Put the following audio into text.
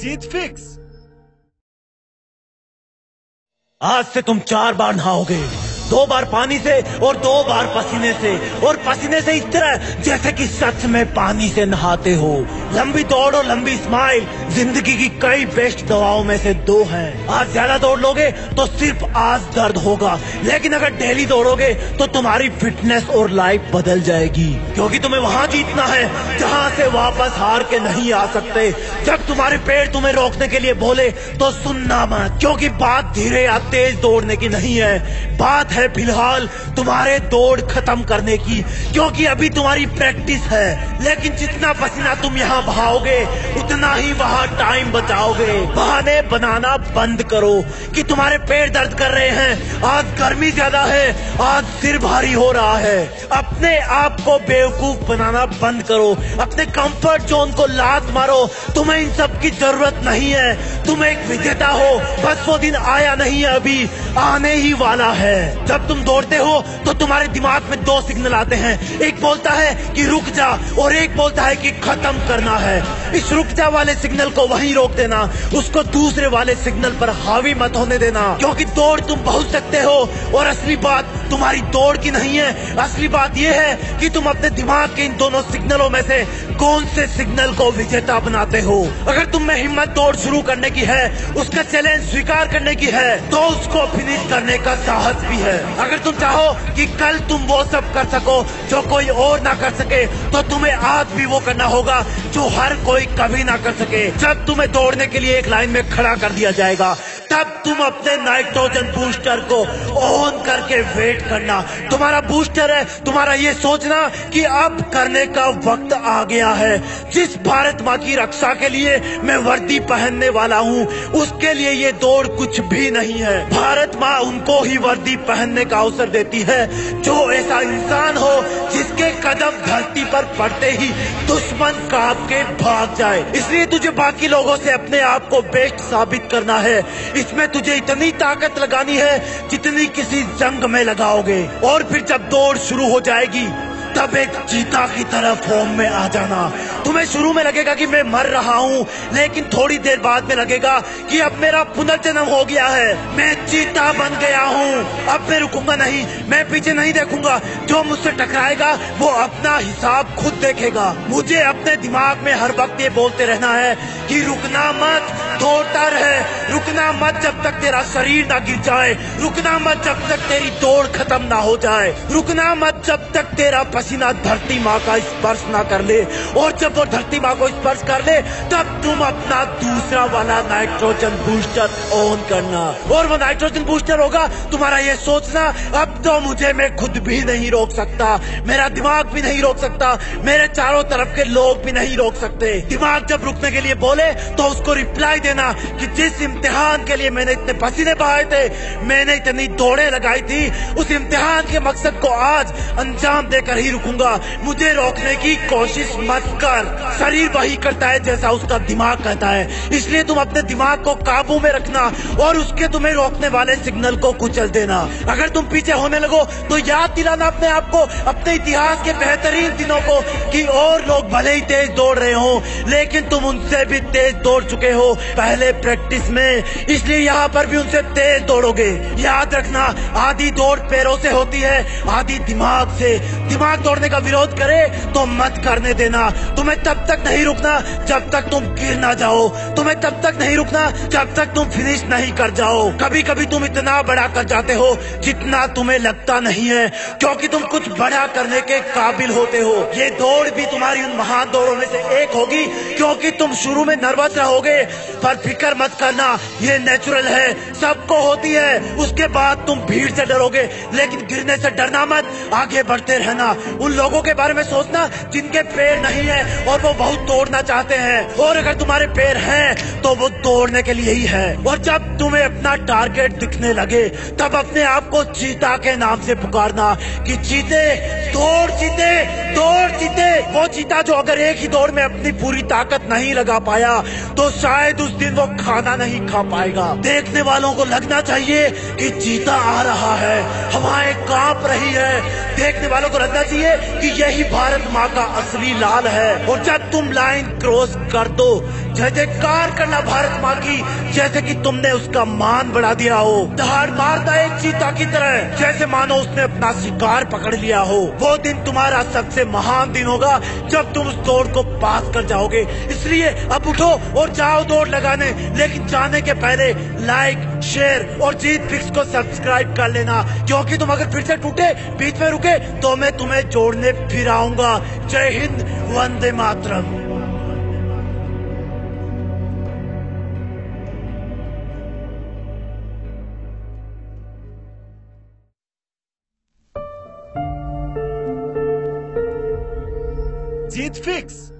जीत fix. आज से तुम 4 बार नहाओगे, 2 बार पानी से और 2 बार पसीने से, और पसीने से इस तरह जैसे कि सच में पानी से नहाते हो। लंबी दौड़ और लंबी स्माइल जिंदगी की कई बेस्ट दवाओं में से 2 हैं। आज ज्यादा दौड़ लोगे तो सिर्फ आज दर्द होगा, लेकिन अगर डेली दौड़ोगे तो तुम्हारी फिटनेस और लाइफ बदल जाएगी, क्योंकि तुम्हें वहाँ जीतना है जहाँ से वापस हार के नहीं आ सकते। जब तुम्हारे पेड़ तुम्हें रोकने के लिए बोले तो सुनना मत, क्योंकि बात धीरे या तेज दौड़ने की नहीं है, बात है फिलहाल तुम्हारे दौड़ खत्म करने की, क्योंकि अभी तुम्हारी प्रैक्टिस है। लेकिन जितना पसीना तुम यहाँ बहाओगे उतना ही वहाँ टाइम बचाओगे। बहाने बनाना बंद करो कि तुम्हारे पैर दर्द कर रहे हैं, आज गर्मी ज्यादा है, आज सिर भारी हो रहा है। अपने आप को बेवकूफ बनाना बंद करो, अपने कंफर्ट जोन को लात मारो। तुम्हें इन सब की जरूरत नहीं है, तुम एक विजेता हो, बस वो दिन आया नहीं है, अभी आने ही वाला है। जब तुम दौड़ते हो तो तुम्हारे दिमाग में 2 सिग्नल आते हैं, एक बोलता है कि रुक जा और एक बोलता है कि खत्म करना है। इस रुक जा वाले सिग्नल को वहीं रोक देना, उसको दूसरे वाले सिग्नल पर हावी मत होने देना, क्योंकि दौड़ तुम पहुंच सकते हो। और असली बात तुम्हारी दौड़ की नहीं है, असली बात यह है कि तुम अपने दिमाग के इन दोनों सिग्नलों में से कौन से सिग्नल को विजेता बनाते हो। अगर तुम में हिम्मत दौड़ शुरू करने की है, उसका चैलेंज स्वीकार करने की है, तो उसको फिनिश करने का साहस भी है। अगर तुम चाहो कि कल तुम वो सब कर सको जो कोई और ना कर सके, तो तुम्हें आज भी वो करना होगा जो हर कोई कभी ना कर सके। जब तुम्हें दौड़ने के लिए एक लाइन में खड़ा कर दिया जाएगा, तब तुम अपने नाइट्रोजन बूस्टर को ऑन करके वेट करना। तुम्हारा बूस्टर है तुम्हारा ये सोचना कि अब करने का वक्त आ गया है। जिस भारत माँ की रक्षा के लिए मैं वर्दी पहनने वाला हूँ, उसके लिए ये दौड़ कुछ भी नहीं है। भारत माँ उनको ही वर्दी पहनने का अवसर देती है जो ऐसा इंसान हो जिसके कदम धरती पर पड़ते ही दुश्मन कांप के भाग जाए। इसलिए तुझे बाकी लोगों से अपने आप को बेस्ट साबित करना है। इसमें तुझे इतनी ताकत लगानी है जितनी किसी जंग में लगाओगे, और फिर जब दौड़ शुरू हो जाएगी तब एक चीता की तरह फॉर्म में आ जाना। तुम्हें शुरू में लगेगा कि मैं मर रहा हूँ, लेकिन थोड़ी देर बाद में लगेगा कि अब मेरा पुनर्जन्म हो गया है, मैं चीता बन गया हूँ। अब मैं रुकूंगा नहीं, मैं पीछे नहीं देखूंगा, जो मुझसे टकराएगा वो अपना हिसाब खुद देखेगा। मुझे अपने दिमाग में हर वक्त ये बोलते रहना है कि रुकना मत, दौड़ता रहे, रुकना मत जब तक तेरा शरीर ना गिर जाए, रुकना मत जब तक तेरी दौड़ खत्म ना हो जाए, रुकना मत जब तक तेरा पसीना धरती माँ का स्पर्श ना कर ले, और जब वो धरती माँ को स्पर्श कर ले तब तुम अपना दूसरा वाला नाइट्रोजन बूस्टर ऑन करना। और वो नाइट्रोजन बूस्टर होगा तुम्हारा ये सोचना, अब तो मुझे मैं खुद भी नहीं रोक सकता, मेरा दिमाग भी नहीं रोक सकता, मेरे चारों तरफ के लोग भी नहीं रोक सकते। दिमाग जब रुकने के लिए बोले तो उसको रिप्लाई देना कि जिस इम्तिहान के लिए मैंने इतने पसीने बहाए थे, मैंने इतनी दौड़ें लगाई थी, उस इम्तिहान के मकसद को आज अंजाम देकर ही रुकूंगा। मुझे रोकने की कोशिश मत कर। शरीर वही करता है जैसा उसका दिमाग कहता है, इसलिए तुम अपने दिमाग को काबू में रखना और उसके तुम्हें रोकने वाले सिग्नल को कुचल देना। अगर तुम पीछे होने लगो तो याद दिलाना अपने आप को, अपने इतिहास के बेहतरीन दिनों को, कि और लोग भले ही तेज दौड़ रहे हो लेकिन तुम उनसे भी तेज दौड़ चुके हो पहले प्रैक्टिस में, इसलिए यहाँ पर भी उनसे तेज दौड़ोगे। याद रखना, आधी दौड़ पैरों से होती है, आधी दिमाग से। दिमाग दौड़ने का विरोध करे तो मत करने देना। तुम्हें तब तक नहीं रुकना जब तक तुम गिर ना जाओ, तुम्हें तब तक नहीं रुकना जब तक तुम फिनिश नहीं कर जाओ। कभी कभी तुम इतना बड़ा कर जाते हो जितना तुम्हें लगता नहीं है, क्योंकि तुम कुछ बड़ा करने के काबिल होते हो। ये दौड़ भी तुम्हारी उन महान दौड़ों में से एक होगी, क्योंकि तुम शुरू में नर्वस रहोगे, पर फिक्र मत करना, ये नेचुरल है, सबको होती है। उसके बाद तुम भीड़ से डरोगे, लेकिन गिरने से डरना मत, आगे बढ़ते रहना। उन लोगों के बारे में सोचना जिनके पैर नहीं है और वो बहुत दौड़ना चाहते हैं, और अगर तुम्हारे पैर हैं तो वो दौड़ने के लिए ही है। और जब तुम्हें अपना टारगेट दिखने लगे तब अपने आप को चीता के नाम से पुकारना कि चीते, दौड़ चीते, दौड़ चीते। वो चीता जो अगर एक ही दौड़ में अपनी पूरी ताकत नहीं लगा पाया तो शायद उस दिन वो खाना नहीं खा पाएगा। देखने वालों को लगना चाहिए कि चीता आ रहा है, हवाएं कांप रही है, देखने वालों को लगना चाहिए कि यही भारत माँ का असली लाल है। और जब तुम लाइन क्रॉस कर दो जय जयकार करना भारत माँ की, जैसे कि तुमने उसका मान बढ़ा दिया हो। दहाड़ मारता एक चीता की तरह, जैसे मानो उसने अपना शिकार पकड़ लिया हो। वो दिन तुम्हारा सबसे महान दिन होगा जब तुम उस दौड़ को पास कर जाओगे। इसलिए अब उठो और जाओ दौड़ लगाने, लेकिन जाने के पहले लाइक, शेयर और जीत फिक्स को सब्सक्राइब कर लेना, क्योंकि तुम अगर फिर से टूटे, बीच में रुके, तो मैं तुम्हें जोड़ने फिर आऊंगा। जय हिंद, वंदे मातरम। जीत फिक्स।